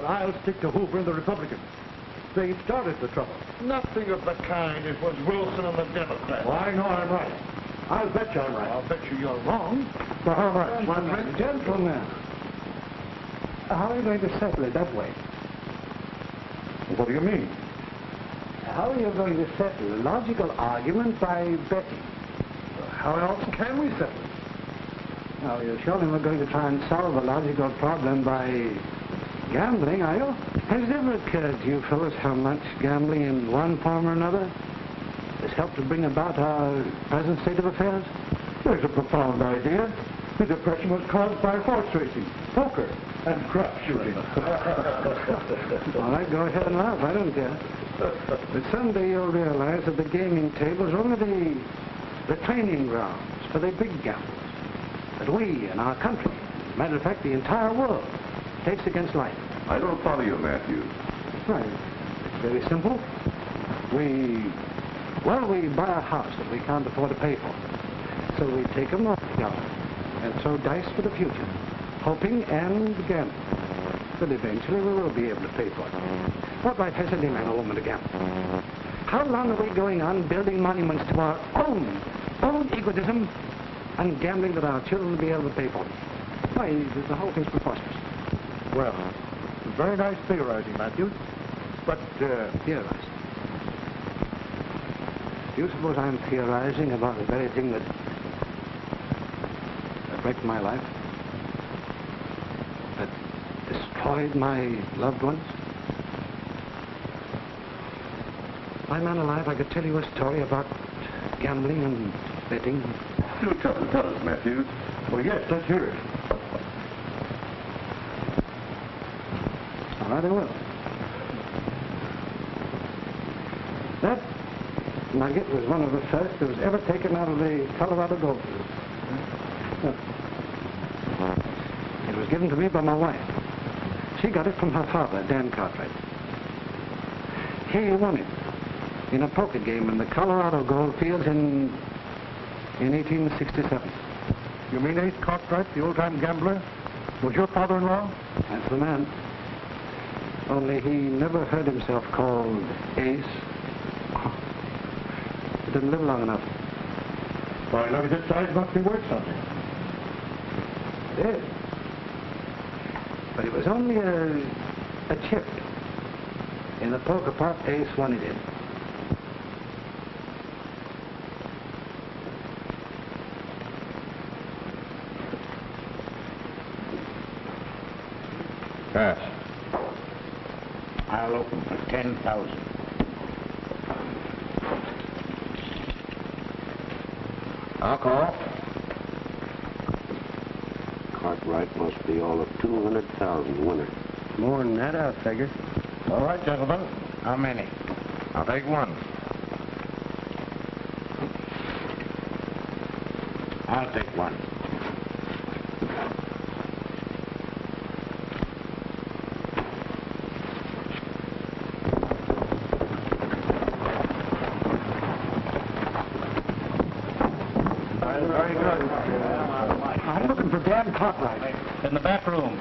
but I'll stick to Hoover and the Republicans. They started the trouble. Nothing of the kind. It was Wilson and the Democrats. Well, I know I'm right. I'll bet you I'm right. I'll bet you're wrong. For how much? Gentlemen, how are you going to settle it that way? What do you mean? How are you going to settle a logical argument by betting? How else can we settle it? Now, you're surely not going to try and solve a logical problem by gambling, are you? Has it ever occurred to you fellows how much gambling in one form or another has helped to bring about our present state of affairs? There's a profound idea. The depression was caused by horse racing, poker, and crap shooting. All right, go ahead and laugh. I don't care. But someday you'll realize that the gaming table is only the training grounds for the big gamblers that we and our country, matter of fact, the entire world, takes against life. I don't follow you, Matthew. Right. It's very simple. We buy a house that we can't afford to pay for. So we take a mortgage out and throw dice for the future, hoping and gambling that eventually we will be able to pay for it. What right has any man or woman to gamble? How long are we going on building monuments to our own egotism and gambling that our children will be able to pay for? Why, the whole thing's preposterous. Well, very nice theorizing, Matthew. But, Theorizing? Do you suppose I'm theorizing about the very thing that wrecked my life? That destroyed my loved ones? If I'm man alive, I could tell you a story about gambling and betting. Do tell us, Matthew. well, yes, let's hear it. All right, I will. That nugget was one of the first that was ever taken out of the Colorado gold field. It was given to me by my wife. She got it from her father, Dan Cartwright. He won it in a poker game in the Colorado gold fields in 1867. You mean Ace Cartwright, the old-time gambler, was your father-in-law? That's the man. Only he never heard himself called Ace. He didn't live long enough. Why, look at this size must be worth something. It is. But it was only a chip in the poker pot Ace won it in. Pass. I'll open for 10,000. I'll call. Cartwright must be all of 200,000 winner. More than that, I figure. All right, gentlemen. How many? I'll take one. I'll take one. Very good. I'm looking for Dan Cartwright. In the back room.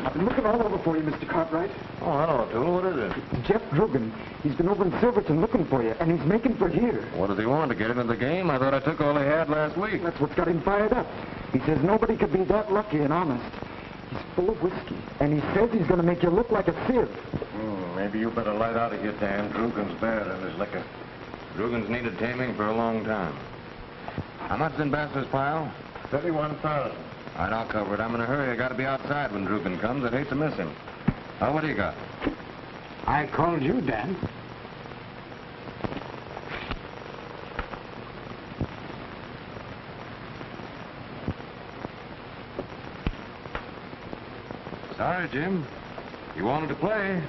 I've been looking all over for you, Mr. Cartwright. Oh, hello, Tool. What is it? Jeff Drugan. He's been over in Silverton looking for you, and he's making for here. What does he want? To get into the game? I thought I took all he had last week. That's what's got him fired up. He says nobody could be that lucky and honest. He's full of whiskey, and he says he's going to make you look like a sieve. Maybe you better light out of here, Dan. Drugan's bad in his liquor. Drugan's needed taming for a long time. How much's in Bassett's pile? 31,000. All right, I'll cover it. I'm in a hurry. I got to be outside when Drugan comes. I'd hate to miss him. Oh, what do you got? I called you, Dan. Sorry, Jim. You wanted to play.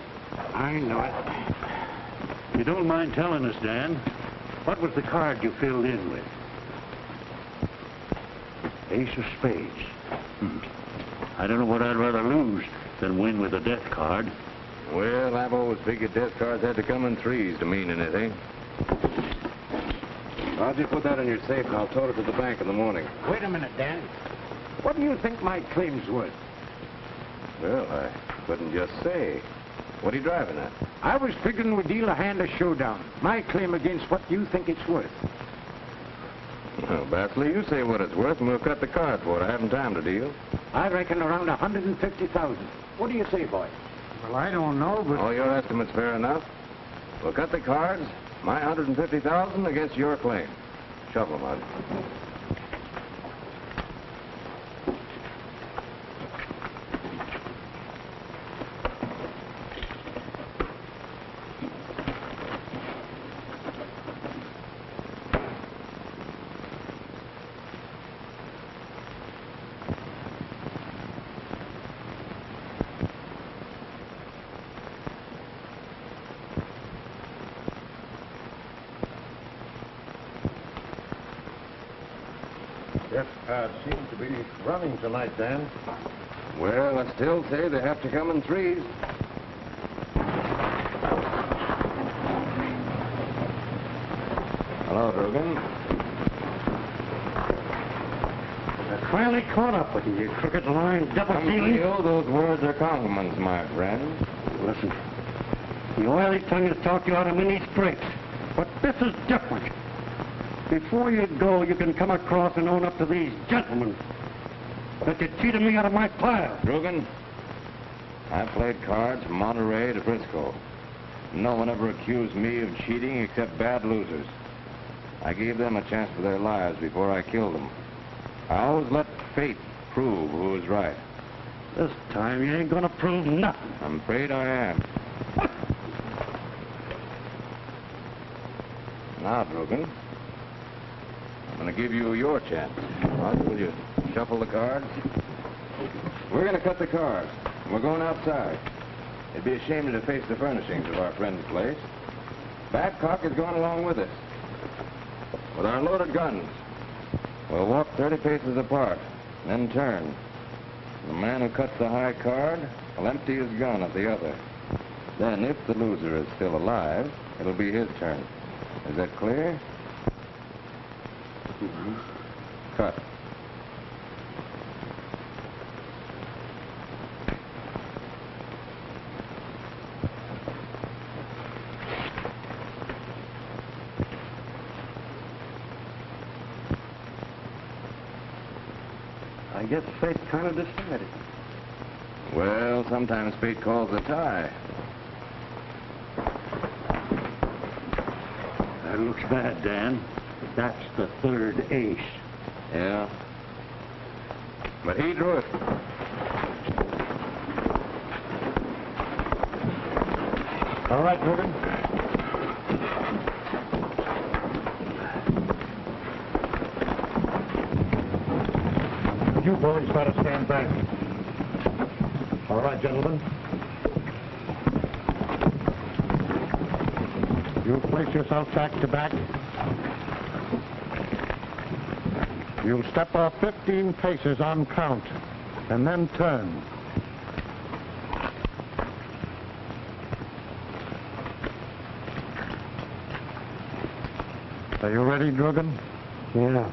I know it. You don't mind telling us, Dan, what was the card you filled in with? Ace of spades. I don't know what I'd rather lose than win with a death card. Well, I've always figured death cards had to come in threes to mean anything. I'll just put that in your safe and I'll tote it to the bank in the morning. Wait a minute, Dan. What do you think my claim's worth? Well, I couldn't just say. What are you driving at? I was figuring we'd deal a hand of showdown. My claim against what you think it's worth. Well, Bastley, you say what it's worth, and we'll cut the card for it. I haven't time to deal. I reckon around 150,000. What do you say, boy? Well, I don't know, but... Oh, your estimate's fair enough. We'll cut the cards. My 150,000 against your claim. Shuffle them out. Yes, seems to be running tonight, Dan. Well, I still say they have to come in threes. Hello, Rosen. I finally caught up with you crooked line, double-dealing. Those words are compliments, my friend. Listen, the oily tongue has talked you out of many scrapes, but this is different. Before you go, you can come across and own up to these gentlemen that you cheated me out of my pile. Rosen, I played cards from Monterey to Frisco. No one ever accused me of cheating except bad losers. I gave them a chance for their lives before I killed them. I always let fate prove who was right. This time you ain't gonna prove nothing. I'm afraid I am. Now, Rosen, I'm going to give you your chance. Will you shuffle the cards? We're going to cut the cards. We're going outside. It'd be a shame to deface the furnishings of our friend's place. Babcock is going along with us. With our loaded guns. We'll walk 30 paces apart, then turn. The man who cuts the high card will empty his gun at the other. Then, if the loser is still alive, it'll be his turn. Is that clear? Cut. I guess fate kind of decided. Well, sometimes fate calls a tie. That looks bad, Dan. That's the third ace. Yeah. But he drew it. All right, Rosen. You boys better stand back. All right, gentlemen. You place yourself back to back. You'll step off 15 paces on count, and then turn. Are you ready, Rosen? Yeah.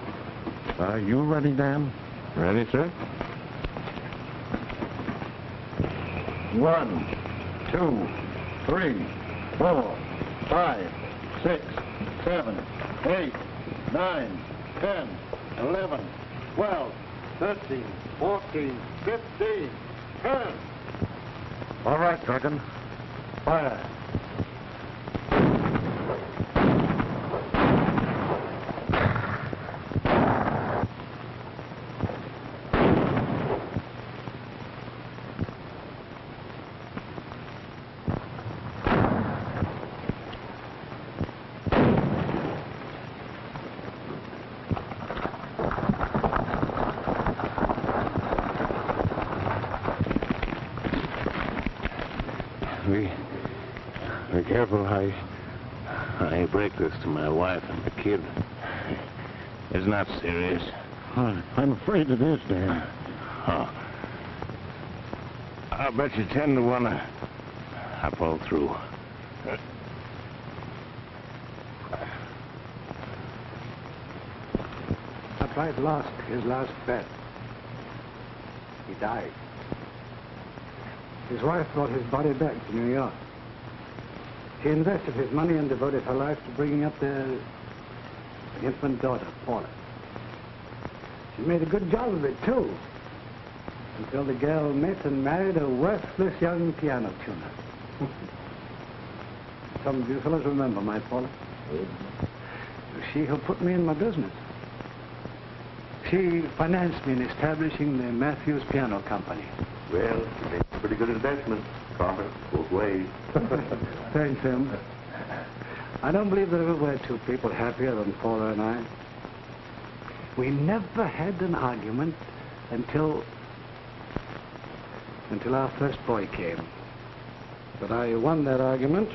Are you ready, Dan? Ready, sir? 1, 2, 3, 4, 5, 6, 7, 8, 9, 10, 11, 12, 13, 14, 15, 10. All right, Rosen. Fire. Be careful how you break this to my wife and the kid. It's not serious. I'm afraid it is, Dan. Oh. I'll bet you 10 to 1 I pull through. Upright lost his last bet. died. His wife brought his body back to New York. She invested his money and devoted her life to bringing up their infant daughter, Paula. She made a good job of it, too, until the girl met and married a worthless young piano tuner. Some of you fellows remember my Paula. It was she who put me in my business. She financed me in establishing the Matthews Piano Company. Well, it's a pretty good investment. Profit both ways. Thanks, Em. I don't believe there ever were two people happier than Paula and I. We never had an argument until our first boy came. But I won that argument,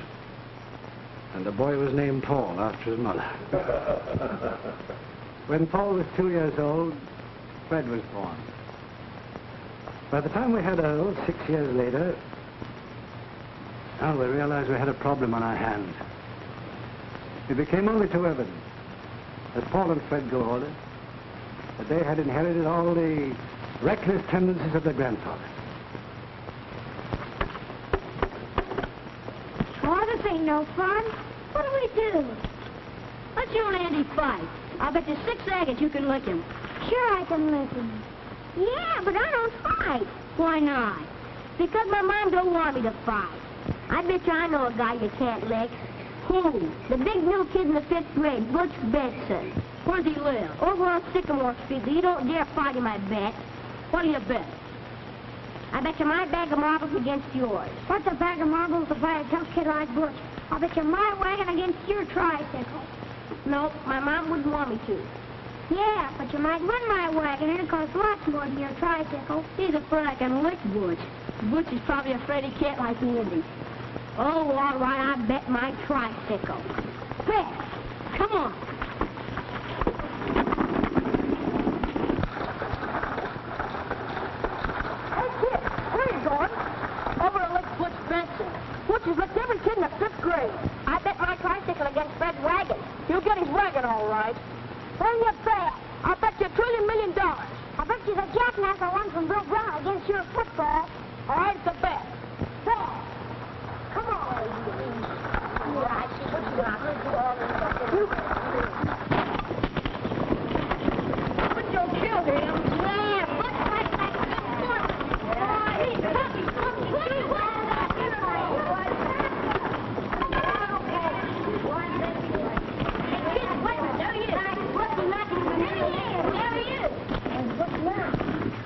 and the boy was named Paul after his mother. When Paul was 2 years old, Fred was born. By the time we had Earl, 6 years later, we realized we had a problem on our hands. It became only too evident as Paul and Fred grew older that they had inherited all the reckless tendencies of their grandfather. Oh, this ain't no fun. What do we do? Let's you and Andy fight. I'll bet you 6 seconds you can lick him. Sure I can lick him. Yeah, but I don't fight. Why not? Because my mom don't want me to fight. I bet you I know a guy you can't lick. Who? The big new kid in the 5th grade, Butch Benson. Where's he live? Over on Sycamore Street. You don't dare fight him, I bet. What do you bet? I bet you my bag of marbles against yours. What's a bag of marbles to buy a tough kid like Butch? I'll bet you my wagon against your tricycle. Nope, my mom wouldn't want me to. Yeah, but you might run my wagon, and it costs lots more than your tricycle. He's afraid I can lick Butch. Butch is probably afraid he can't like Andy. Oh, all right, I bet my tricycle. Fred, come on. Hey, kid, where are you going? Over to lick Butch Benson. Butch has licked every kid in the 5th grade. I bet my tricycle against Fred's wagon. You'll get his wagon, all right. Where you bet? I'll bet you $1 trillion million. I bet you the jackknife one from Bill Brown against your football. All right, it's a bet. Bet. Come on. Yeah, I see what you got. But you'll kill him. Yeah, Butch fights like a good sport. Oh, he's tough.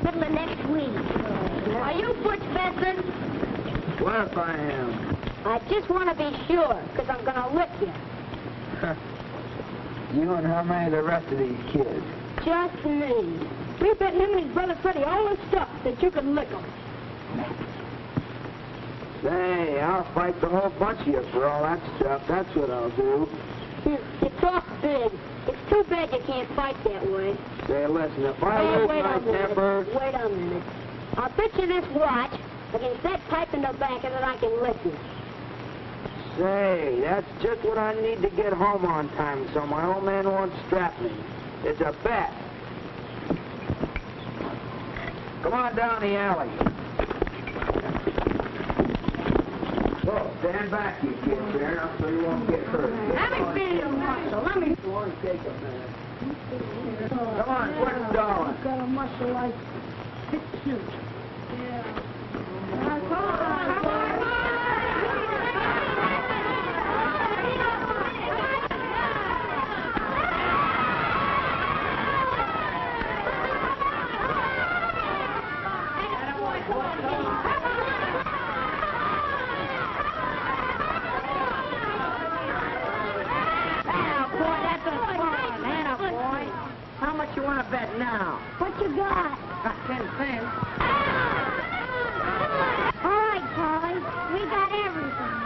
Middle of next week. Are you Butch Benson? Well, if I am. I just want to be sure, because I'm going to lick you. You and how many of the rest of these kids? Just me. We bet him and his brother Freddie all this stuff that you can lick them. Say, I'll fight the whole bunch of you for all that stuff. That's what I'll do. You talk big. It's too bad you can't fight that way. Say, listen, if I lose my temper... Wait a minute. I'll bet you this watch against that pipe in the back and then I can lick you. Say, that's just what I need to get home on time, so my old man won't strap me. It's a bet. Come on down the alley. Well, stand back, you kids there, so you won't get hurt. Let me feel your muscle. Let me... Come on, quit stalling. You've got a muscle like 6 suits. Yeah. Come on, come on. How much you want to bet now? What you got? 10 cents. All right, Polly. We got everything.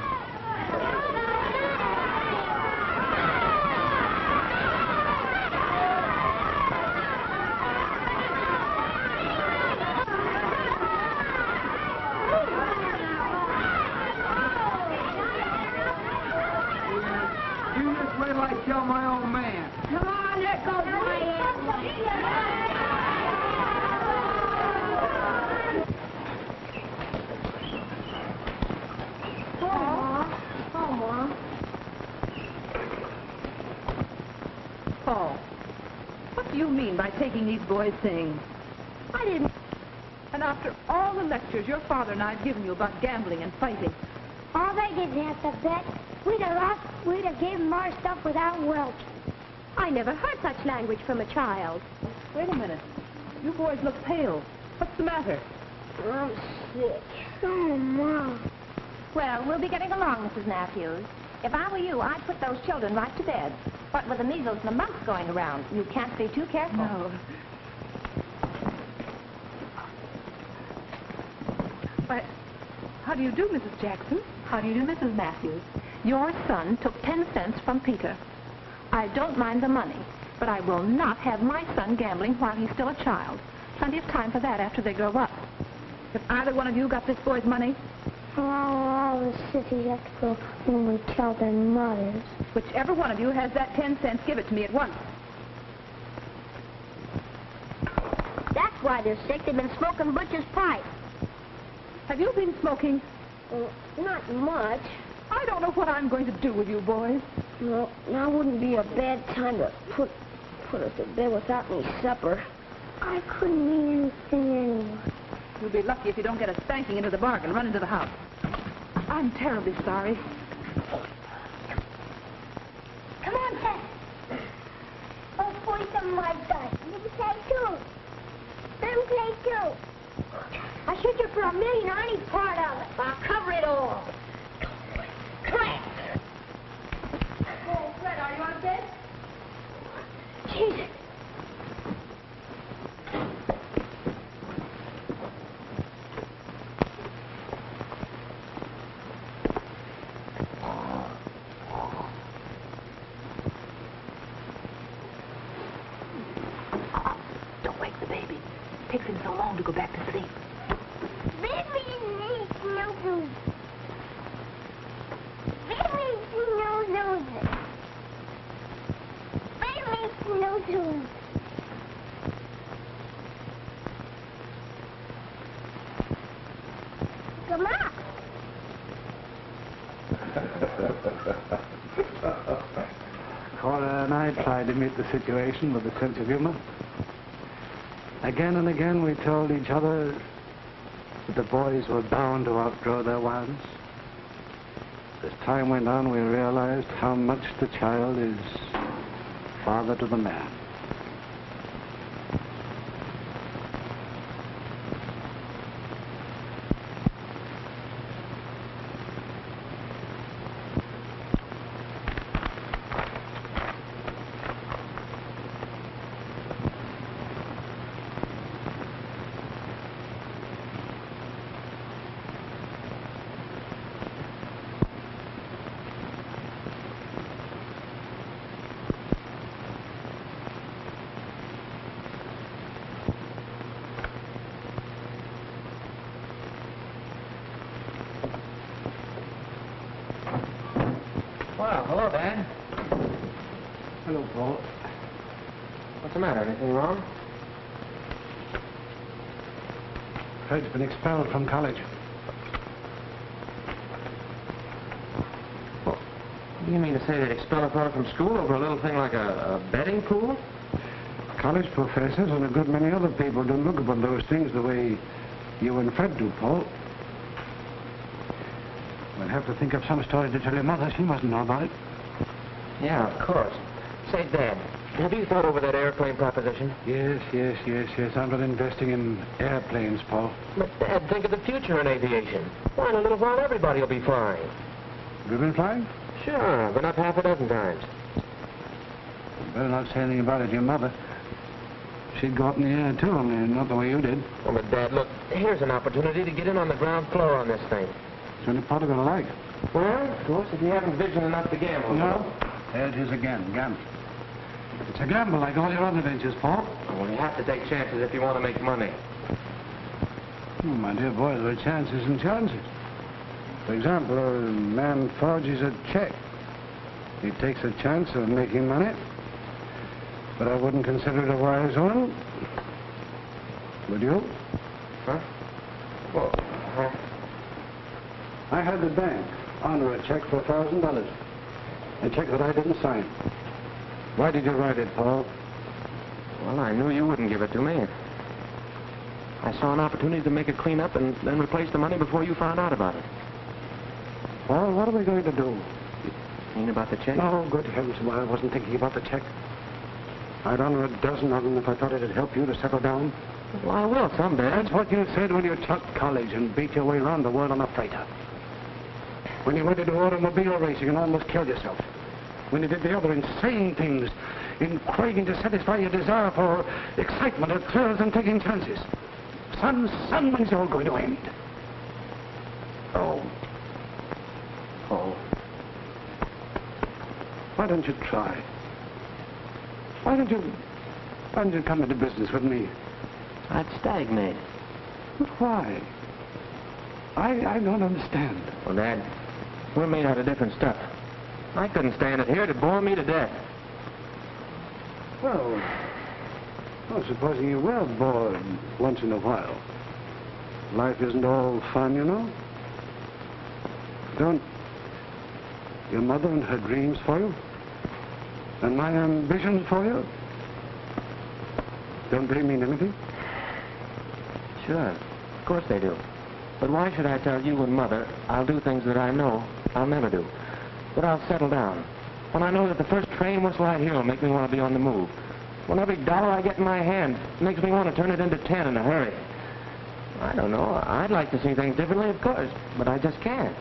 You just wait till I tell my old man. Come on, there goes my Paul, what do you mean by taking these boys' things? I didn't. And after all the lectures your father and I have given you about gambling and fighting. Oh, they didn't have to bet. We'd have lost. We'd have gave them our stuff without Welch. I never heard such language from a child. Wait a minute. You boys look pale. What's the matter? I'm sick. Oh, Mom. Well, we'll be getting along, Mrs. Matthews. If I were you, I'd put those children right to bed. What with the measles and the mumps going around, you can't be too careful. No. Why, how do you do, Mrs. Jackson? How do you do, Mrs. Matthews? Your son took 10 cents from Peter. I don't mind the money, but I will not have my son gambling while he's still a child. Plenty of time for that after they grow up. If either one of you got this boy's money? Oh, all the sissies have to go when we tell their mothers. Whichever one of you has that 10 cents, give it to me at once. That's why they're sick. They've been smoking Butcher's pipe. Have you been smoking? Not much. I don't know what I'm going to do with you boys. No, now wouldn't be a bad time to put us to bed without any supper. I couldn't eat anything anymore. You'll be lucky if you don't get a spanking into the bargain. Run into the house. I'm terribly sorry. Come on, Dad. Let's play some like that. You play too. Let him play too. I shoot you for $1 million on any part of it. I'll cover it all. Crack! Oh, Fred, are you on bed? Jesus. Don't wake the baby. It takes him so long to go back to sleep. Baby needs no. Baby knows. Baby knows. Come on. Cora and I tried to meet the situation with a sense of humor. Again and again we told each other that the boys were bound to outgrow their wiles. As time went on, we realized how much the child is father to the man. Well, hello, Dad. Hello, Paul. What's the matter? Anything wrong? Fred's been expelled from college. Well, do you mean to say they'd expel a fellow from school over a little thing like a betting pool? College professors and a good many other people don't look upon those things the way you and Fred do, Paul. We'll have to think of some story to tell your mother. She mustn't know about it. Yeah, of course. Say, Dad, have you thought over that airplane proposition? Yes. I'm not investing in airplanes, Paul. But, Dad, think of the future in aviation. Why, in a little while, everybody will be flying. Have you been flying? Sure, I've been up half a dozen times. You better not say anything about it to your mother. She'd go up in the air, too, only not the way you did. Oh, but, Dad, look, here's an opportunity to get in on the ground floor on this thing. It's the only part of it I like. Well, of course, if you haven't vision enough to gamble. No. There it is again, gamble. It's a gamble like all your other ventures, Paul. Well, you have to take chances if you want to make money. Oh, my dear boy, there are chances and chances. For example, a man forges a check. He takes a chance of making money, but I wouldn't consider it a wise one. Would you? Well, I had the bank honor a check for $1,000. A check that I didn't sign. Why did you write it, Paul? Well, I knew you wouldn't give it to me. I saw an opportunity to make it clean up and then replace the money before you found out about it. Well, what are we going to do? You mean about the check? Oh, good heavens, well, I wasn't thinking about the check. I'd honor a dozen of them if I thought it'd help you to settle down. Well, I will someday. That's what you said when you taught college and beat your way around the world on a freighter. When you went into automobile racing and almost killed yourself. When you did the other insane things in craving to satisfy your desire for excitement or thrills and taking chances. Son, when's it all going to end? Oh. Why don't you try? Why don't you come into business with me? I'd stagnate. But why? I don't understand. Well, Dad, we're made out of different stuff. I couldn't stand it here. It'd bore me to death. Well, supposing you were bored once in a while. Life isn't all fun, you know. Don't your mother and her dreams for you? And my ambitions for you? Don't they mean anything? Sure. Of course they do. But why should I tell you and Mother I'll do things that I know I'll never do? That I'll settle down. When I know that the first train whistle I hear will make me want to be on the move. When every dollar I get in my hand makes me want to turn it into 10 in a hurry. I don't know. I'd like to see things differently, of course, but I just can't.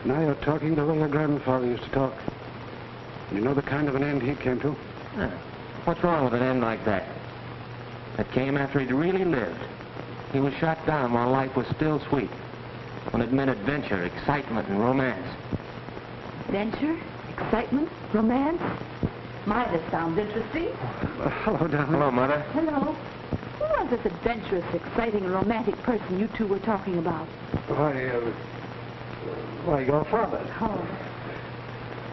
Now you're talking the way your grandfather used to talk. You know the kind of an end he came to? What's wrong with an end like that? It came after he'd really lived. He was shot down while life was still sweet. When it meant adventure, excitement, and romance. Adventure? Excitement? Romance? My, this sounds interesting. Hello, darling. Hello, Mother. Hello. Who was this adventurous, exciting, and romantic person you two were talking about? Why, your father. Oh.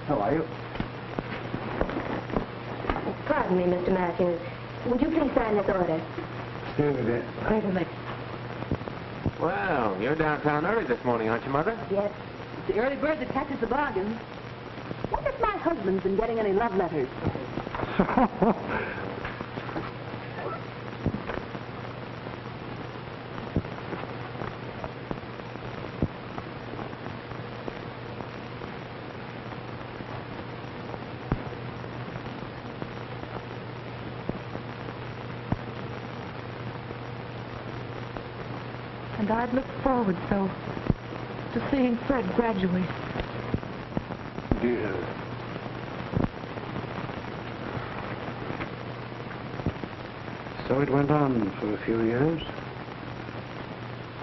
How are you? Pardon me, Mr. Matthews. Would you please sign this order? Stay with it. Certainly. Well, you're downtown early this morning, aren't you, Mother? Yes. It's the early bird that catches the bargains. Wonder if my husband's been getting any love letters. And I'd looked forward so to seeing Fred graduate. Dear. So it went on for a few years.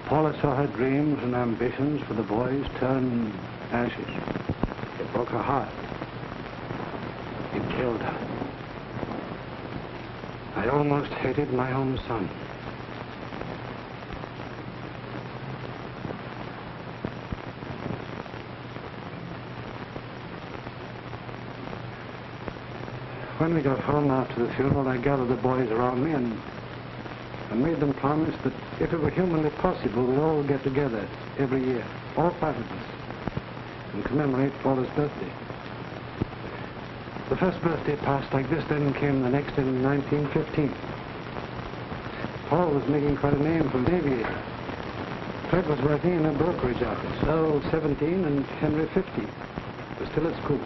Paula saw her dreams and ambitions for the boys turn ashes. It broke her heart. It killed her. I almost hated my own son. When we got home after the funeral, I gathered the boys around me and made them promise that if it were humanly possible, we'd all get together every year, all 5 of us, and commemorate Paula's birthday. The first birthday passed like this, then came the next in 1915. Paul was making quite a name for an aviator. Fred was working in a brokerage office, Earl 17 and Henry 50. Was still at school.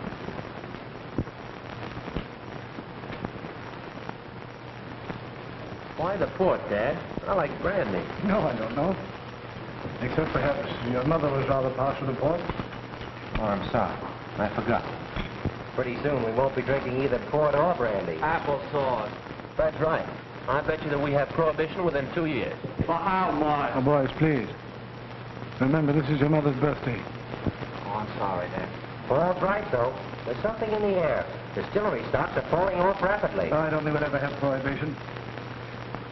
Why the port, Dad? I like brandy. No, I don't know. Except perhaps your mother was rather partial to port. Oh, I'm sorry. I forgot. Pretty soon we won't be drinking either port or brandy. Applesauce. That's right. I bet you that we have prohibition within 2 years. For how much? Oh, boys, please. Remember, this is your mother's birthday. Oh, I'm sorry, Dad. Paul's right, though. There's something in the air. Distillery stocks are falling off rapidly. I don't think we'd ever have prohibition.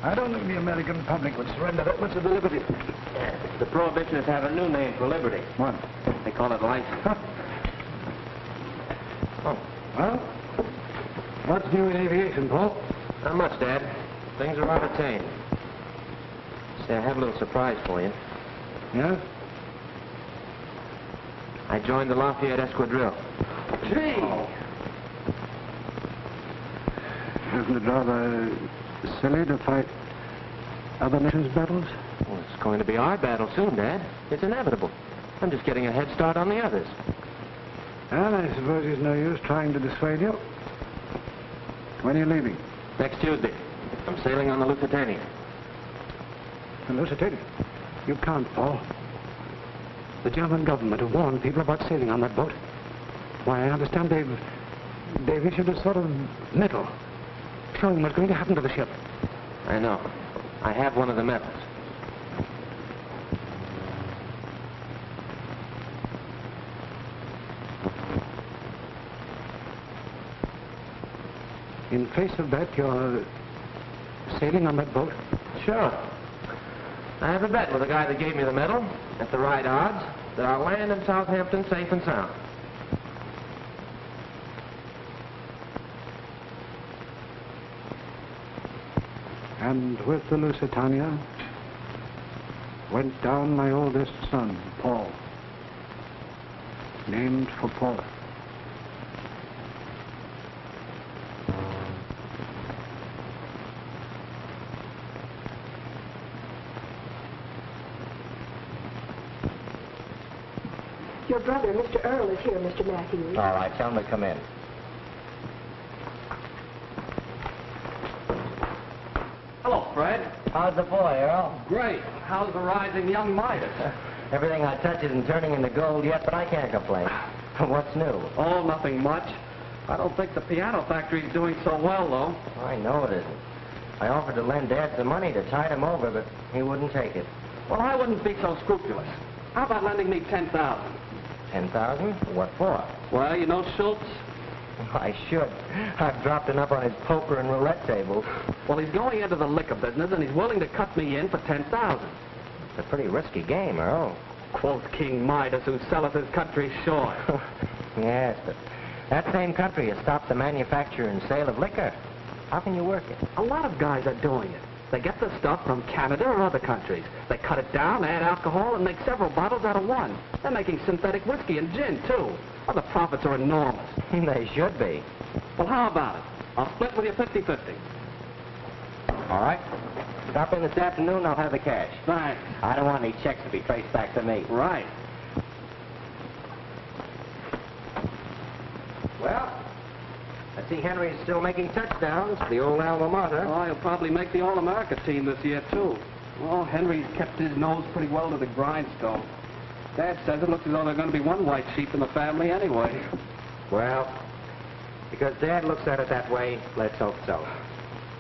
I don't think the American public would surrender that much of the liberty. The prohibitionists have a new name for liberty. What? They call it license. Oh. Well, what's new in aviation, Paul? Not much, Dad. Things are out of tame. I have a little surprise for you. Yeah? I joined the Lafayette Esquadrille. Gee! Isn't it rather silly to fight other nations' battles? Well, it's going to be our battle soon, Dad. It's inevitable. I'm just getting a head start on the others. Well, I suppose it's no use trying to dissuade you. When are you leaving? Next Tuesday. I'm sailing on the Lusitania. The Lusitania? You can't, Paul. The German government have warned people about sailing on that boat. Why, I understand they've issued a sort of medal showing what's going to happen to the ship. I know. I have one of the medals. In face of that, you're sailing on that boat? Sure. I have a bet with the guy that gave me the medal, at the right odds, that I'll land in Southampton safe and sound. And with the Lusitania went down my oldest son, Paul, named for Paul. Your brother, Mr. Earl, is here, Mr. Matthews. All right, tell him to come in. Hello, Fred. How's the boy, Earl? Great. How's the rising young Midas? Everything I touch isn't turning into gold yet, but I can't complain. What's new? Oh, nothing much. I don't think the piano factory's doing so well, though. I know it isn't. I offered to lend Dad some money to tide him over, but he wouldn't take it. Well, I wouldn't be so scrupulous. How about lending me $10,000? 10,000? What for? Well, you know Schultz? I should. I've dropped enough on his poker and roulette tables. Well, he's going into the liquor business, and he's willing to cut me in for $10,000. It's a pretty risky game, Earl. Quoth King Midas, who selleth his country short. Yes, but that same country has stopped the manufacture and sale of liquor. How can you work it? A lot of guys are doing it. They get the stuff from Canada or other countries. They cut it down, add alcohol, and make several bottles out of one. They're making synthetic whiskey and gin, too. Oh, the profits are enormous. They should be. Well, how about it? I'll split with you 50-50. All right. Stop in this afternoon, I'll have the cash. Thanks. I don't want any checks to be traced back to me. Right. Well, I see Henry's still making touchdowns, the old alma mater. Oh, he'll probably make the All-America team this year, too. Oh, Henry's kept his nose pretty well to the grindstone. Dad says it looks as though there's going to be one white sheep in the family anyway. Well, because Dad looks at it that way, let's hope so.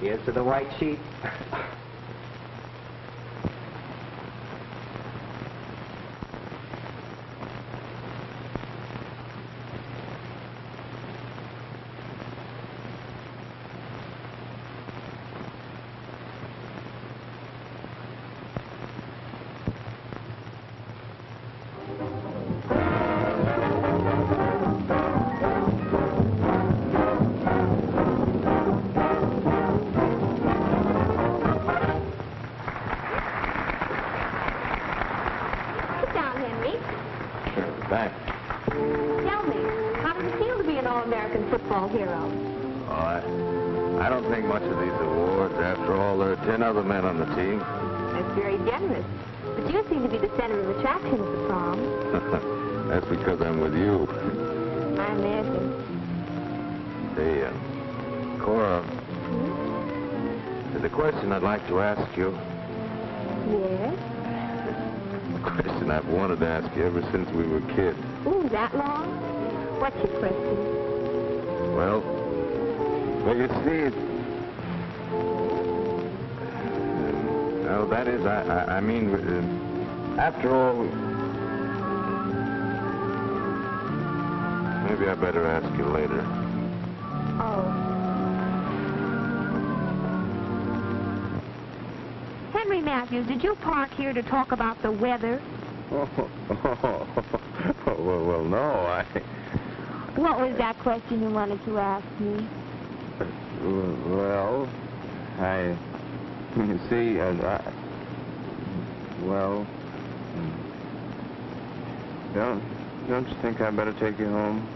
Here's to the white sheep. Other men on the team. That's very generous. But you seem to be the center of attraction at the prom. That's because I'm with you. I imagine. Hey, Cora, there's a question I'd like to ask you. Yes? A question I've wanted to ask you ever since we were kids. Ooh, that long? What's your question? Well, you see, well, that is, I mean, after all, maybe I better ask you later. Oh. Henry Matthews, did you park here to talk about the weather? Well, no, What was that question you wanted to ask me? Well, you see, Well, don't you think I'd better take you home?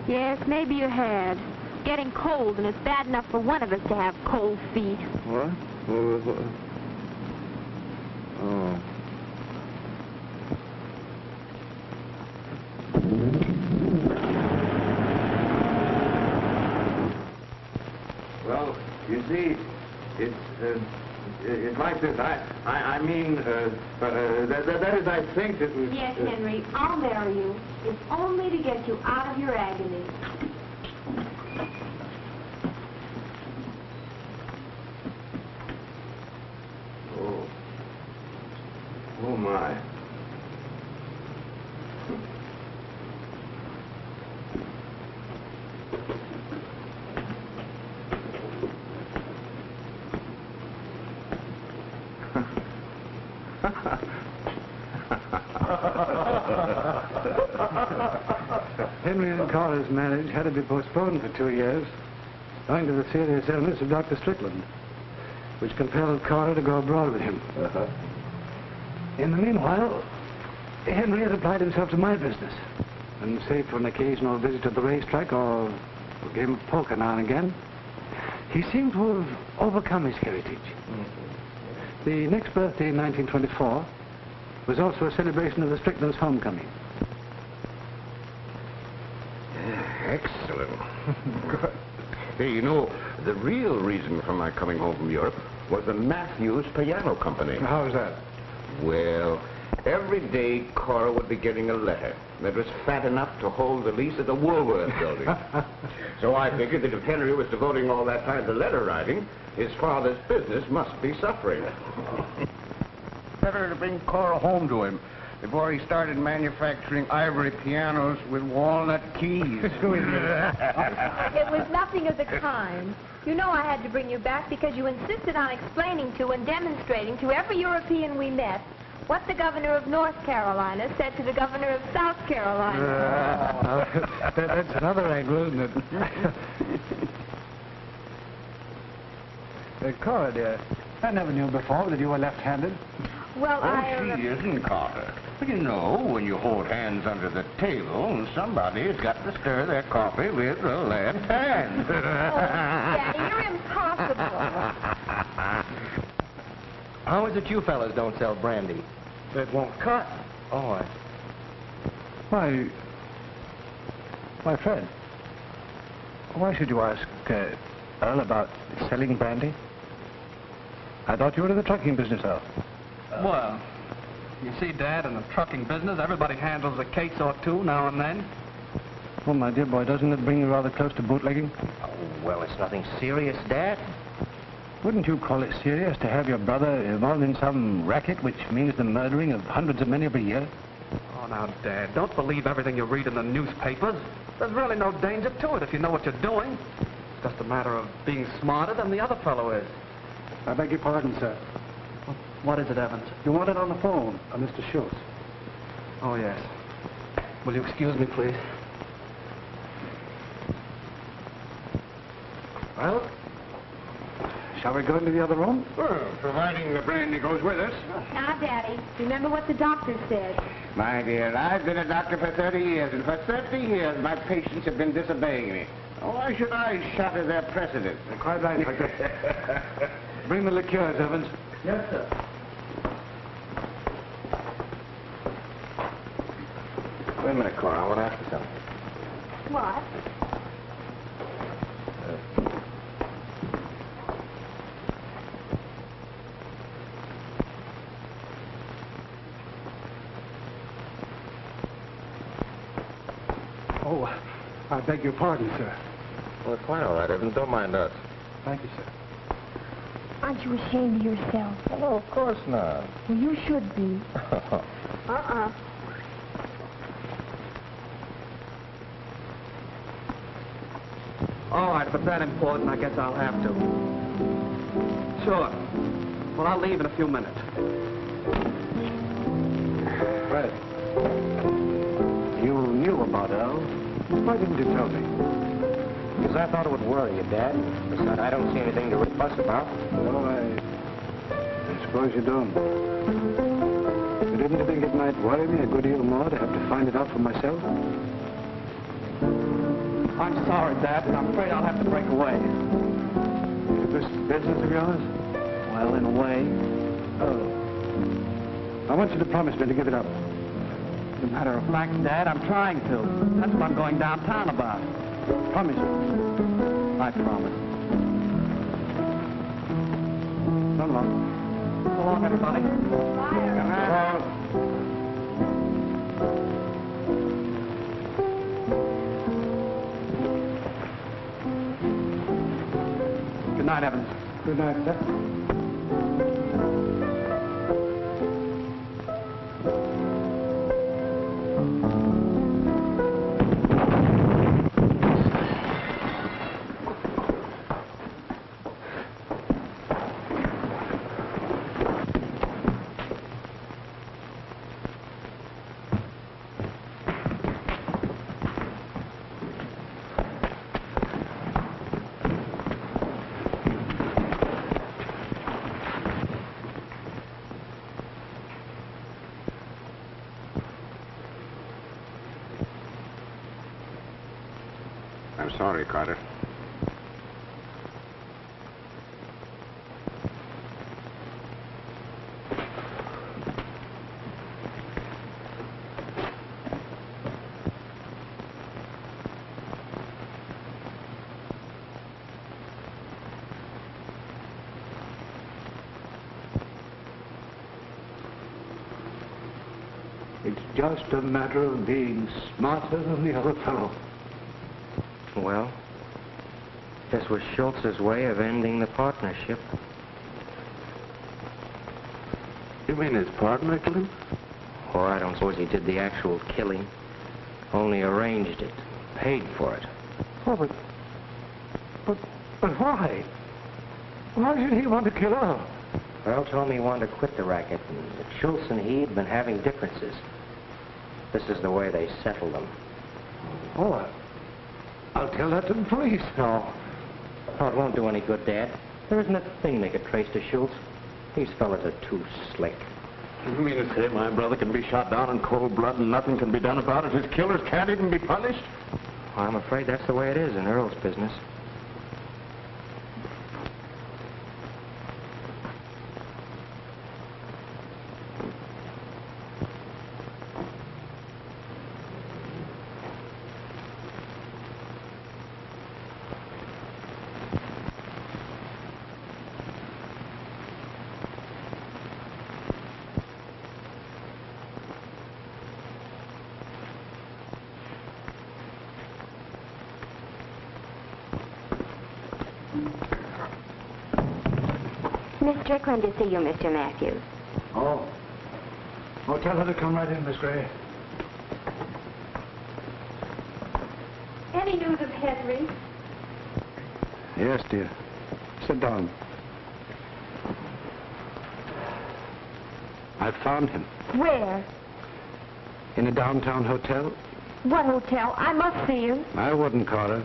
Yes, maybe you had. It's getting cold, and it's bad enough for one of us to have cold feet. What? Oh. Well, you see, it's like this. I mean, that is, I think that was... Yes, Henry, I'll marry you. It's only to get you out of your agony. Oh, my. Henry and Cora's marriage had to be postponed for 2 years, owing to the serious illness of Dr. Strickland, which compelled Cora to go abroad with him. In the meanwhile, Henry had applied himself to my business, and save for an occasional visit to the racetrack or a game of poker now and again, he seemed to have overcome his heritage. The next birthday in 1924 was also a celebration of the Strickland's homecoming. Excellent. Hey, you know, the real reason for my coming home from Europe was the Matthews Piano Company. How's that? Well, every day Cora would be getting a letter that was fat enough to hold the lease of the Woolworth building. So I figured that if Henry was devoting all that time to letter writing, his father's business must be suffering. Better to bring Cora home to him before he started manufacturing ivory pianos with walnut keys. It was nothing of the kind. You know I had to bring you back because you insisted on explaining to and demonstrating to every European we met what the governor of North Carolina said to the governor of South Carolina. That's another angle, isn't it? Cora, dear, I never knew before that you were left-handed. Well, She isn't, Carter. You know, when you hold hands under the table, somebody's got to stir their coffee with the left hand. Oh, Daddy, you're impossible. How is it you fellas don't sell brandy? It won't cut. Oh, Why, Fred, why should you ask Earl about selling brandy? I thought you were in the trucking business, Earl. Well, you see, Dad, in the trucking business, everybody handles a case or two now and then. Well, my dear boy, doesn't it bring you rather close to bootlegging? Oh, well, it's nothing serious, Dad. Wouldn't you call it serious to have your brother involved in some racket which means the murdering of hundreds of men every year? Oh, now, Dad, don't believe everything you read in the newspapers. There's really no danger to it if you know what you're doing. It's just a matter of being smarter than the other fellow is. I beg your pardon, sir. What is it, Evans? You want it on the phone, Mr. Schultz. Oh, yes. Will you excuse me, please? Well, shall we go into the other room? Well, providing the brandy goes with us. Now, Daddy, remember what the doctor said. My dear, I've been a doctor for 30 years, and for 30 years my patients have been disobeying me. Why should I shatter their precedent? Quite right, Doctor. Bring the liqueurs, Evans. Yes, sir. Wait a minute, Cora. I want to ask you something. What? Oh, I beg your pardon, sir. Well, it's quite all right, Evans. Don't mind us. Thank you, sir. Aren't you ashamed of yourself? Oh, of course not. Well, you should be. All right, if it's that important, I guess I'll have to. Sure. Well, I'll leave in a few minutes. Fred, you knew about Earl. Why didn't you tell me? Because I thought it would worry you, Dad. Besides, I don't see anything to fuss about. Well, I suppose you don't. didn't you think it might worry me a good deal more to have to find it out for myself? I'm sorry, Dad, but I'm afraid I'll have to break away. Is this business of yours? Well, in a way. Oh. I want you to promise me to give it up. As a matter of fact, Dad, I'm trying to. That's what I'm going downtown about. Promise me. I promise. So long. So long, everybody. Good night, Evans. Good night, sir. I'm sorry, Carter. It's just a matter of being smarter than the other fellow. Well, this was Schultz's way of ending the partnership. You mean his partner killed him? Or I don't suppose he did the actual killing. Only arranged it, paid for it. Oh, but why? Why should he want to kill her? Earl told me he wanted to quit the racket, and that Schultz and he had been having differences. This is the way they settled them. Oh, I'll tell that to the police. No. No, it won't do any good, Dad. There isn't a thing they could trace to Schultz. These fellas are too slick. You mean to say my brother can be shot down in cold blood and nothing can be done about it? His killers can't even be punished? I'm afraid that's the way it is in Earl's business. Miss Strickland to see you, Mr. Matthews. Oh. Oh, tell her to come right in, Miss Gray. Any news of Henry? Yes, dear. Sit down. I found him. Where? In a downtown hotel. What hotel? I must see him. I wouldn't, Carter.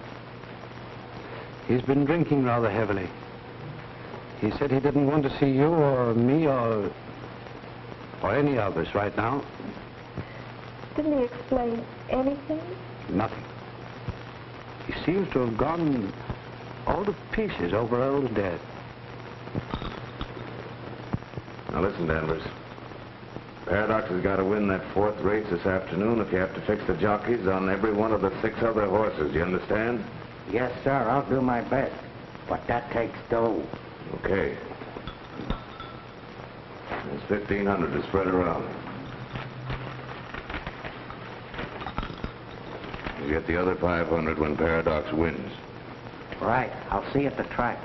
He's been drinking rather heavily. He said he didn't want to see you or me or any of us right now. Didn't he explain anything? Nothing. He seems to have gone all to pieces over Earl's death. Now listen, Danvers. Paradox has got to win that fourth race this afternoon if you have to fix the jockeys on every one of the 6 other horses. You understand? Yes, sir. I'll do my best. But that takes dough. Okay. There's 1,500 to spread around. You get the other 500 when Paradox wins. Right. I'll see you at the track.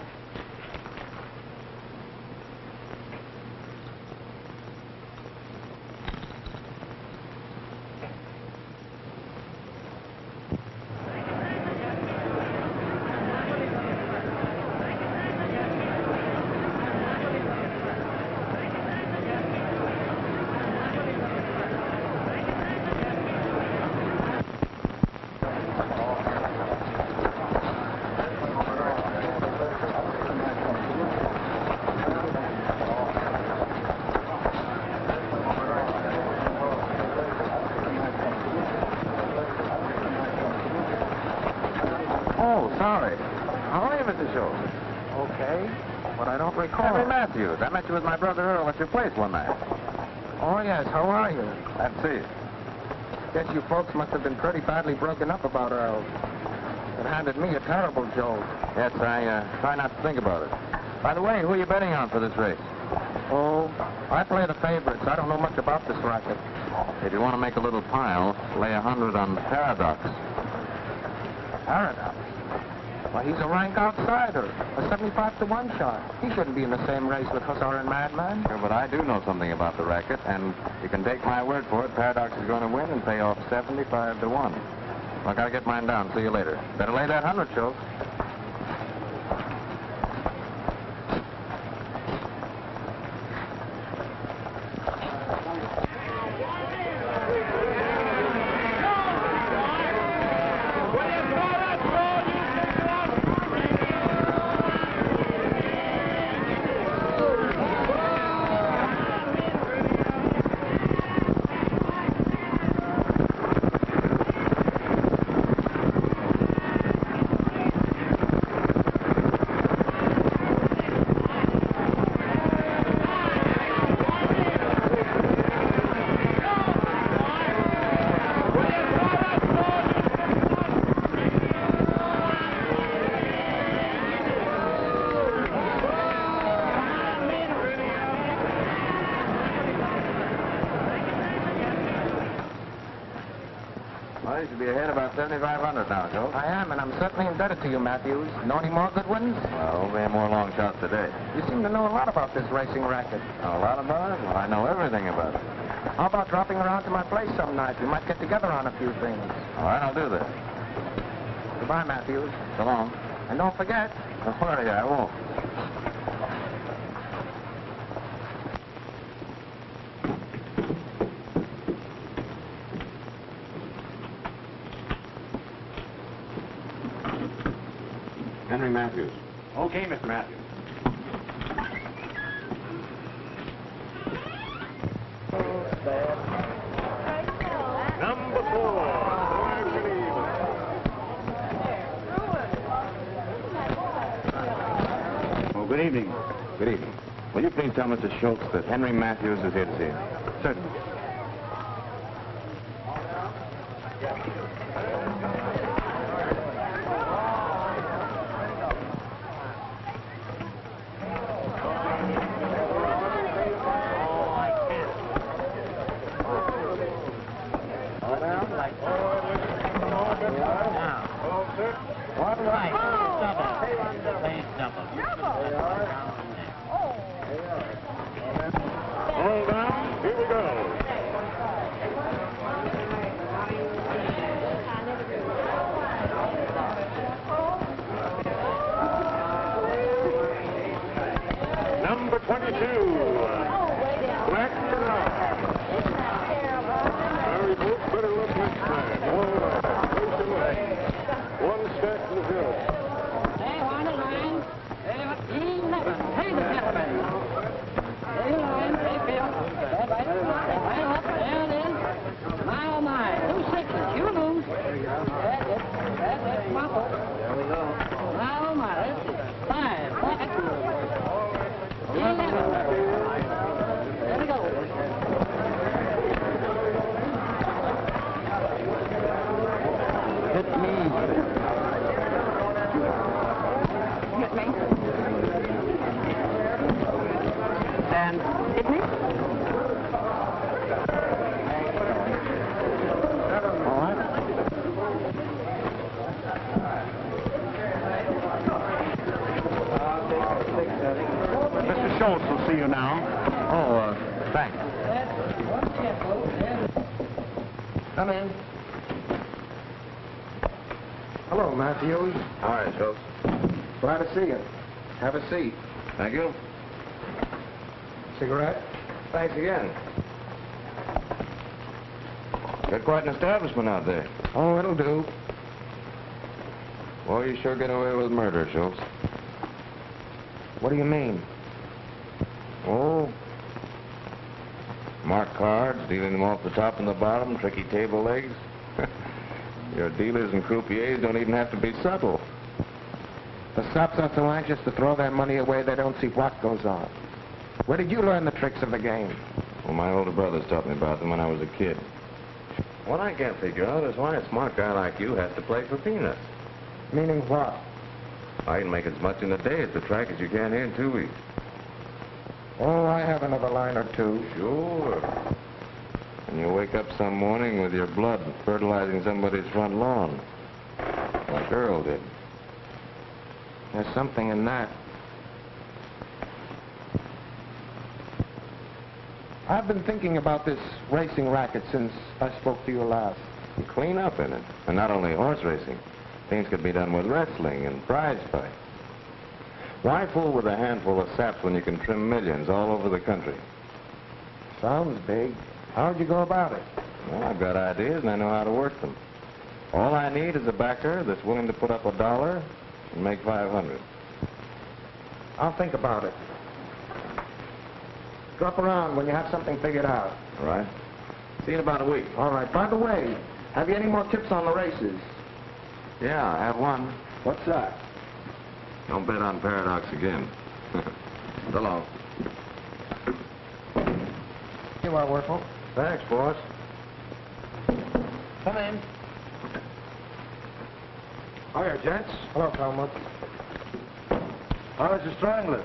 sorry. How are you, Mr. Schultz? Okay, but I don't recall. Henry Matthews. I met you with my brother Earl at your place one night. Oh, yes. How are you? Let's see. Guess you folks must have been pretty badly broken up about Earl. It handed me a terrible jolt. Yes, I try not to think about it. By the way, who are you betting on for this race? Oh, I play the favorites. I don't know much about this racket. If you want to make a little pile, lay 100 on Paradox. Paradox? Why, he's a rank outsider. A 75-to-1 shot. He shouldn't be in the same race with Hussar and Madman. Sure, but I do know something about the racket, and you can take my word for it, Paradox is going to win and pay off 75-to-1. Well, I gotta get mine down. See you later. Better lay that 100, Schultz. Well, you should be ahead about 7,500 now, Joe. I am, and I'm certainly indebted to you, Matthews. Know any more good ones? Well, we have more long shots today. You seem to know a lot about this racing racket. A lot about it? Well, I know everything about it. How about dropping around to my place some night? We might get together on a few things. All right, I'll do that. Goodbye, Matthews. So long. And don't forget. Don't worry, I won't. Henry Matthews. Okay, Mr. Matthews. Number 4. Oh, good evening. Good evening. Will you please tell Mr. Schultz that Henry Matthews is here to see him? Certainly. Hold on. Here we go. Number 22. Black and Sorry, folks. Better look next time. All right. Face away. One step to the hill. Hey, on the line. Hey, hey, the gentleman. Hey, line. Hey, Phil. Right up. There it is. My, oh, my. 2 6s. You lose. That's it. Muffle. There we go. My, oh, my. That's it. 5. 11. There we go. Hit me. Hit me. And hit me. All right. Mr. Schultz will see you now. Oh, thanks. Come in. Hello, Matthews. All right, Schultz. Glad to see you. Have a seat. Thank you. Cigarette? Thanks again. Got quite an establishment out there. Oh, it'll do. Well, you sure get away with murder, Schultz. What do you mean? Oh. Marked cards, dealing them off the top and the bottom, tricky table legs. Your dealers and croupiers don't even have to be subtle. The sops are so anxious to throw their money away they don't see what goes on. Where did you learn the tricks of the game? Well, my older brothers taught me about them when I was a kid. What I can't figure out is why a smart guy like you has to play for peanuts. Meaning what? I can make as much in a day at the track as you can here in 2 weeks. Oh, I have another line or two. Sure. And you wake up some morning with your blood fertilizing somebody's front lawn, like Earl did. There's something in that. I've been thinking about this racing racket since I spoke to you last. You clean up in it. And not only horse racing. Things could be done with wrestling and prize fights. Why fool with a handful of saps when you can trim millions all over the country? Sounds big. How'd you go about it? Well, I've got ideas and I know how to work them. All I need is a backer that's willing to put up $1 and make 500. I'll think about it. Drop around when you have something figured out. All right. See you in about a week. All right. By the way, have you any more tips on the races? Yeah, I have one. What's that? Don't bet on Paradox again. So long. You are, Werfel. Thanks, boss. Come in. Hiya, gents. Hello, Talmud. How's the strangler?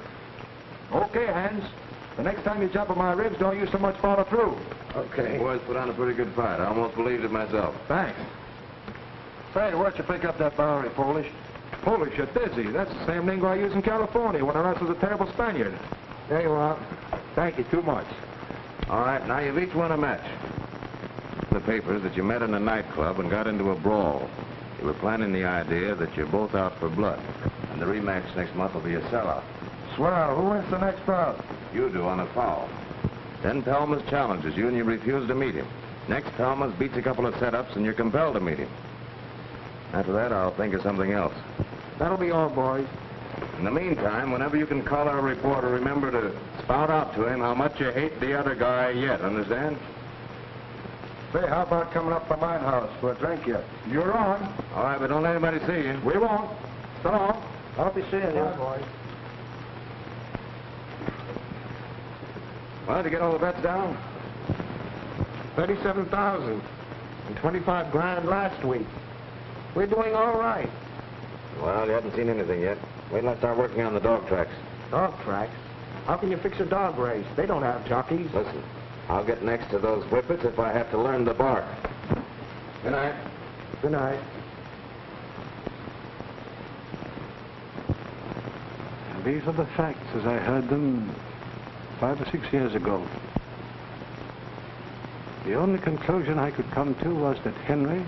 Okay, Hans. The next time you jump on my ribs, don't you so much follow through. Okay. The boys put on a pretty good fight. I almost believed it myself. Thanks. Say, where'd you pick up that Bowery, Polish? Polish at Dizzy. That's the same lingo I use in California when I wrestled a terrible Spaniard. There you are. Thank you too much. All right, now you've each won a match. The papers that you met in a nightclub and got into a brawl. You were planning the idea that you're both out for blood. And the rematch next month will be a sellout. Swell. Who wins the next bout? You do on a foul. Then Pelmas challenges you and you refuse to meet him. Next, Pelmas beats a couple of setups and you're compelled to meet him. After that, I'll think of something else. That'll be all, boys. In the meantime, whenever you can call our reporter, remember to spout out to him how much you hate the other guy yet, understand? Say, how about coming up to my house for a drink yet? You're on. All right, but don't let anybody see you. We won't. So long. I'll be seeing you. boys. Well, did you get all the bets down? 37,000 and 25 grand last week. We're doing all right. Well, you haven't seen anything yet. Wait till I start working on the dog tracks. Dog tracks? How can you fix a dog race? They don't have jockeys. Listen, I'll get next to those whippets if I have to learn to bark. Good night. Good night. These are the facts as I heard them 5 or 6 years ago. The only conclusion I could come to was that Henry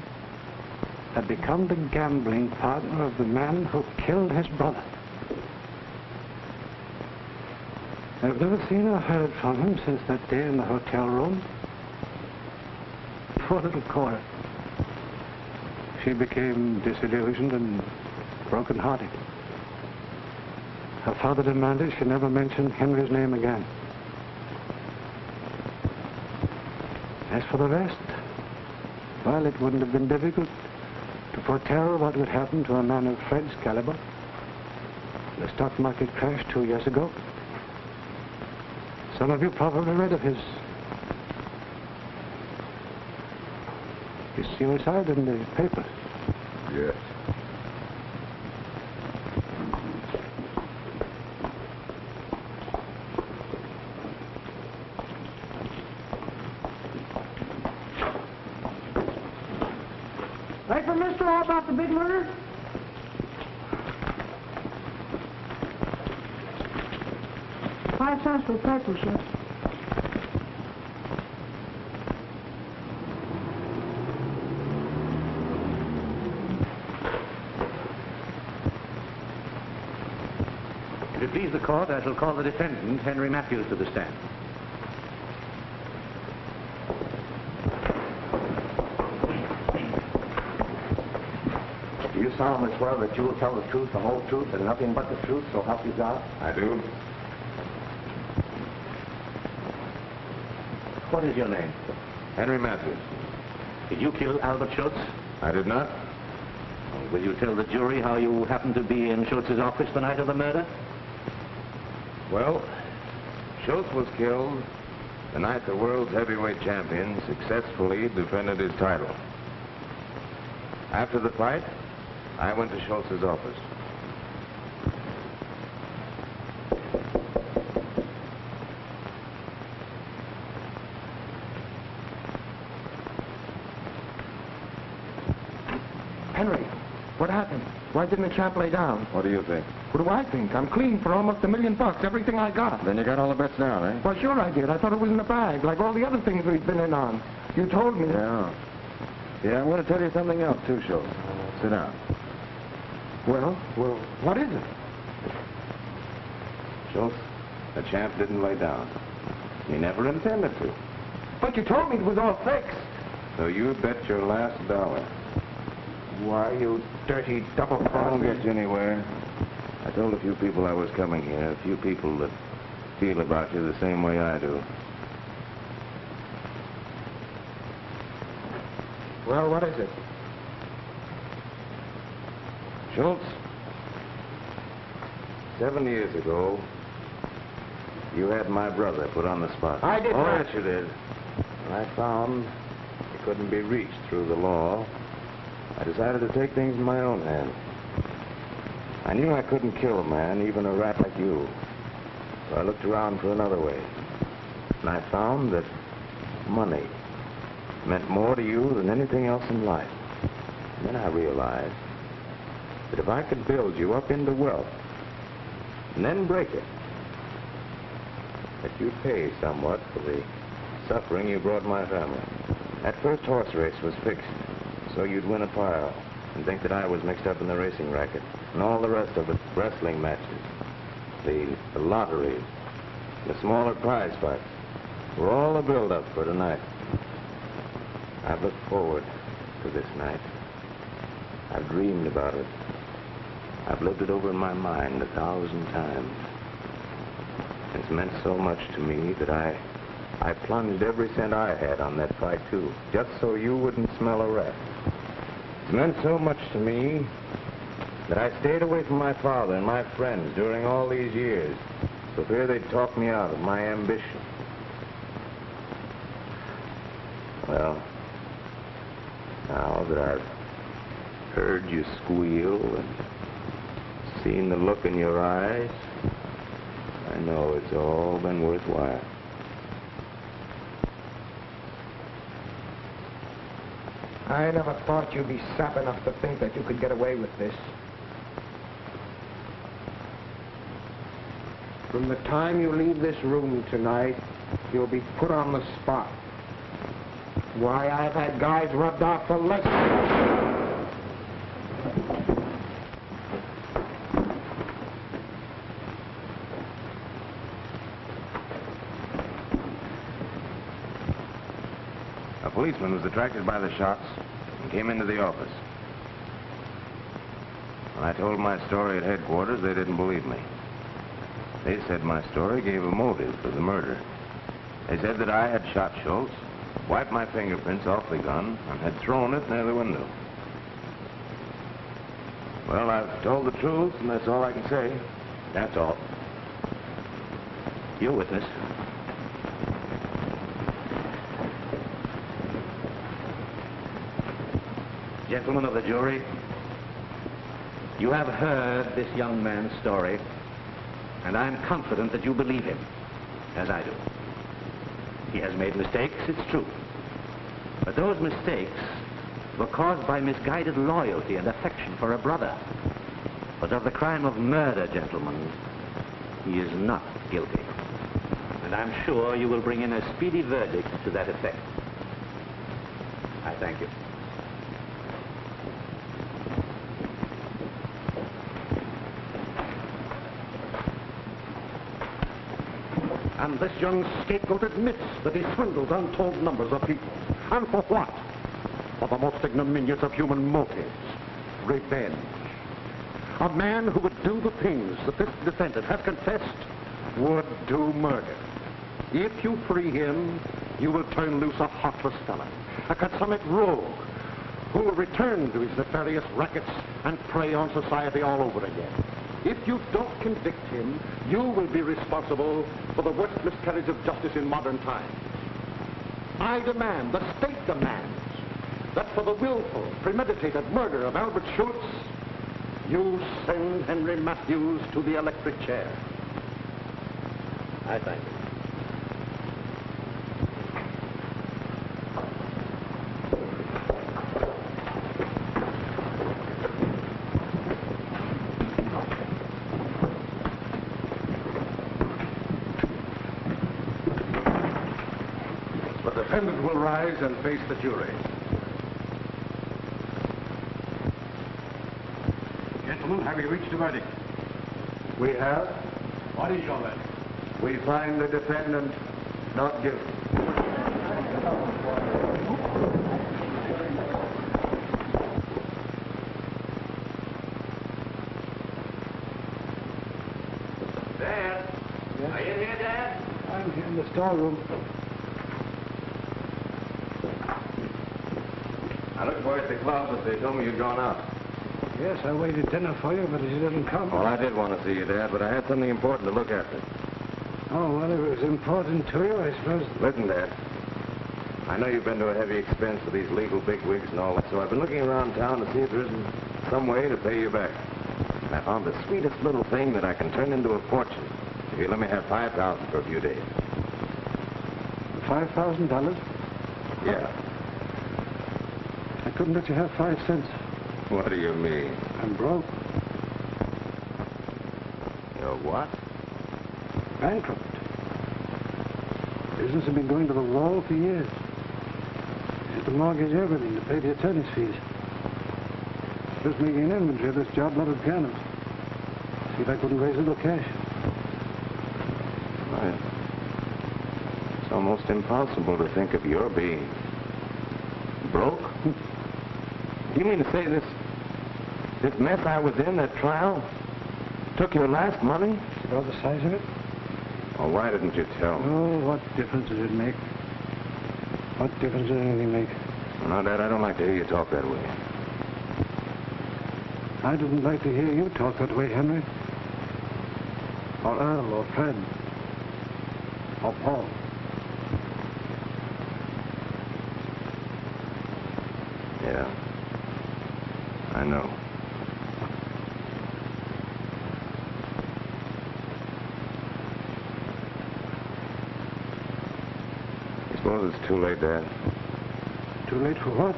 had become the gambling partner of the man who killed his brother. I've never seen or heard from him since that day in the hotel room. Poor little Cora. She became disillusioned and broken-hearted. Her father demanded she never mention Henry's name again. As for the rest, well, it wouldn't have been difficult to foretell what would happen to a man of Fred's caliber. The stock market crashed 2 years ago. Some of you probably read of his suicide in the papers. Yes. Right for Mr. All about the big murder? $5 for papers, sir. If it please the court, I shall call the defendant, Henry Matthews, to the stand. Do you solemnly swear that you will tell the truth, the whole truth, and nothing but the truth, so help you God? I do. What is your name? Henry Matthews. Did you kill Albert Schultz? I did not. Will you tell the jury how you happened to be in Schultz's office the night of the murder? Well, Schultz was killed the night the world's heavyweight champion successfully defended his title. After the fight, I went to Schultz's office. Henry, what happened? Why didn't the champ lay down? What do you think? What do I think? I'm clean for almost $1 million, everything I got. Then you got all the bets down, eh? Well, sure I did. I thought it was in the bag, like all the other things we've been in on. You told me. Yeah. Yeah, I'm going to tell you something else, too, Schultz. Sit down. Well, what is it? Schultz, the champ didn't lay down. He never intended to. But you told me it was all fixed. So you bet your last dollar. Why, you dirty double I cross. won't get you anywhere. I told a few people I was coming here, a few people that feel about you the same way I do. Well, what is it? Schultz, 7 years ago, you had my brother put on the spot. I did Oh, not. yes, you did. When I found he couldn't be reached through the law, I decided to take things in my own hands. I knew I couldn't kill a man, even a rat like you. So I looked around for another way. And I found that money meant more to you than anything else in life. And then I realized that if I could build you up into wealth and then break it, that you'd pay somewhat for the suffering you brought my family. That first horse race was fixed, so you'd win a pile and think that I was mixed up in the racing racket. And all the rest of it, wrestling matches, the lottery, the smaller prize fights, were all a build-up for tonight. I've looked forward to this night. I've dreamed about it. I've lived it over in my mind 1,000 times. It's meant so much to me that I plunged every cent I had on that fight, too, just so you wouldn't smell a rat. It's meant so much to me that I stayed away from my father and my friends during all these years, for fear they'd talk me out of my ambition. Well, now that I've heard you squeal and seen the look in your eyes, I know it's all been worthwhile. I never thought you'd be sap enough to think that you could get away with this. From the time you leave this room tonight, you'll be put on the spot. Why, I've had guys rubbed off for less. A policeman was attracted by the shots and came into the office. When I told my story at headquarters, they didn't believe me. They said my story gave a motive for the murder. They said that I had shot Schultz, wiped my fingerprints off the gun, and had thrown it near the window. Well, I've told the truth, and that's all I can say. That's all. Your witness. Gentlemen of the jury, you have heard this young man's story, and I'm confident that you believe him, as I do. He has made mistakes, it's true. But those mistakes were caused by misguided loyalty and affection for a brother. But of the crime of murder, gentlemen, he is not guilty. And I'm sure you will bring in a speedy verdict to that effect. I thank you. And this young scapegoat admits that he swindled untold numbers of people. And for what? For the most ignominious of human motives, revenge. A man who would do the things that this defendant has confessed would do murder. If you free him, you will turn loose a heartless felon, a consummate rogue, who will return to his nefarious rackets and prey on society all over again. If you don't convict him, you will be responsible for the worst miscarriage of justice in modern times. I demand, the state demands, that for the willful, premeditated murder of Albert Schultz, you send Henry Matthews to the electric chair. I thank you. The defendant will rise and face the jury. Gentlemen, have you reached a verdict? We have. What is your verdict? We find the defendant not guilty. Dad? Yes? Are you in here, Dad? I'm here in the storeroom. I looked for you at the club, but they told me you'd gone out. Yes, I waited dinner for you, but you didn't come. Well, I did want to see you, Dad, but I had something important to look after. Oh, well, if it was important to you, I suppose. Listen, Dad. I know you've been to a heavy expense with these legal bigwigs and all that, so I've been looking around town to see if there isn't some way to pay you back. And I found the sweetest little thing that I can turn into a fortune if you let me have $5,000 for a few days. $5,000? Yeah. I couldn't let you have 5 cents. What do you mean? I'm broke. You're what? Bankrupt. Business has been going to the wall for years. I had to mortgage everything to pay the attorney's fees. Just making an inventory of this job lot of pianos. See if I couldn't raise a little cash. Why, it's almost impossible to think of your being broke. Do you mean to say this mess I was in, that trial, took your last money? Saw the size of it? Well, why didn't you tell me? Oh, what difference does it make? What difference does anything make? No, Dad, I don't like to hear you talk that way. I didn't like to hear you talk that way, Henry. Or Earl, or Fred. Or Paul. Yeah. I know. I suppose it's too late, Dad. Too late for what?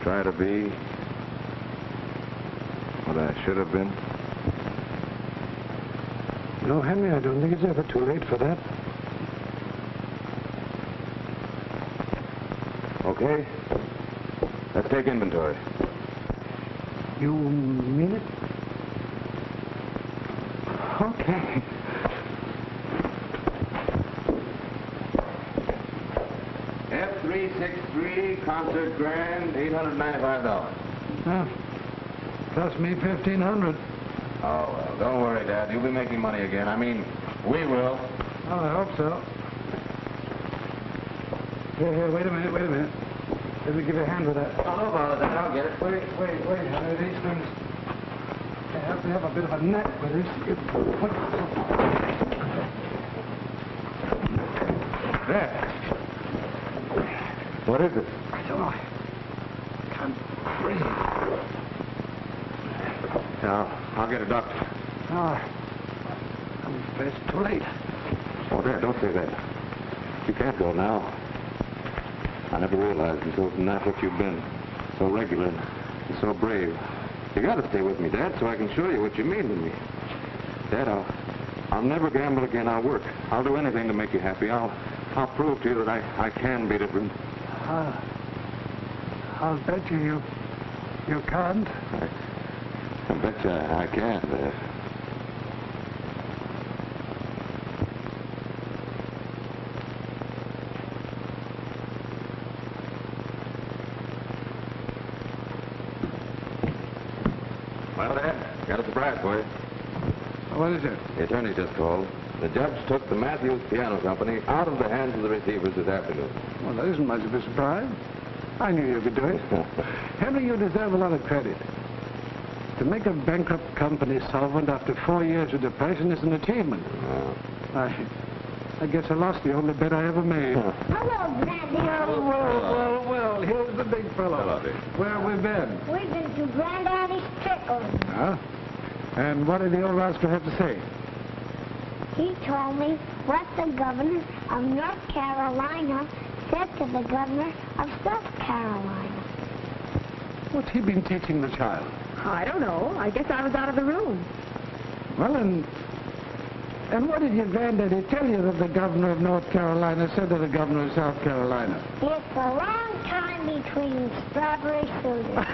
Try to be what I should have been. No, Henry, I don't think it's ever too late for that. Okay. Let's take inventory. You mean it? Okay. F363 concert grand, $895. Oh. Cost me $1,500. Oh, well, don't worry, Dad. You'll be making money again. I mean, we will. Oh, I hope so. Here, wait a minute. Let me give you a hand with that. Oh, no bother, Dad. I'll get it. Wait, Henry. These things, they have to have a bit of a net with this. There. What is it? I don't know. I can't breathe. Now, I'll get a doctor. No, I'm afraid it's too late. Oh, Dad, don't say that. You can't go now. I never realized until tonight what you've been. So regular and so brave. You gotta stay with me, Dad, so I can show you what you mean to me. Dad, I'll never gamble again. I'll work. I'll do anything to make you happy. I'll prove to you that I can be different. I'll bet you can't. I bet you I can, Dad. Well, Dad, got a surprise for you. What is it? The attorney just called. The judge took the Matthews Piano Company out of the hands of the receivers this afternoon. Well, that isn't much of a surprise. I knew you could do it. Henry, you deserve a lot of credit. To make a bankrupt company solvent after 4 years of depression is an achievement. I guess I lost the only bet I ever made. Hello, Granddaddy. Well, here's the big fellow. Hello, Dick. Where have we been? We've been to Granddaddy's trickle. Huh? And what did the old rascal have to say? He told me what the governor of North Carolina said to the governor of South Carolina. What's he been teaching the child? I don't know. I guess I was out of the room. Well, and what did your granddaddy tell you that the governor of North Carolina said to the governor of South Carolina? It's a long time between strawberry sodas.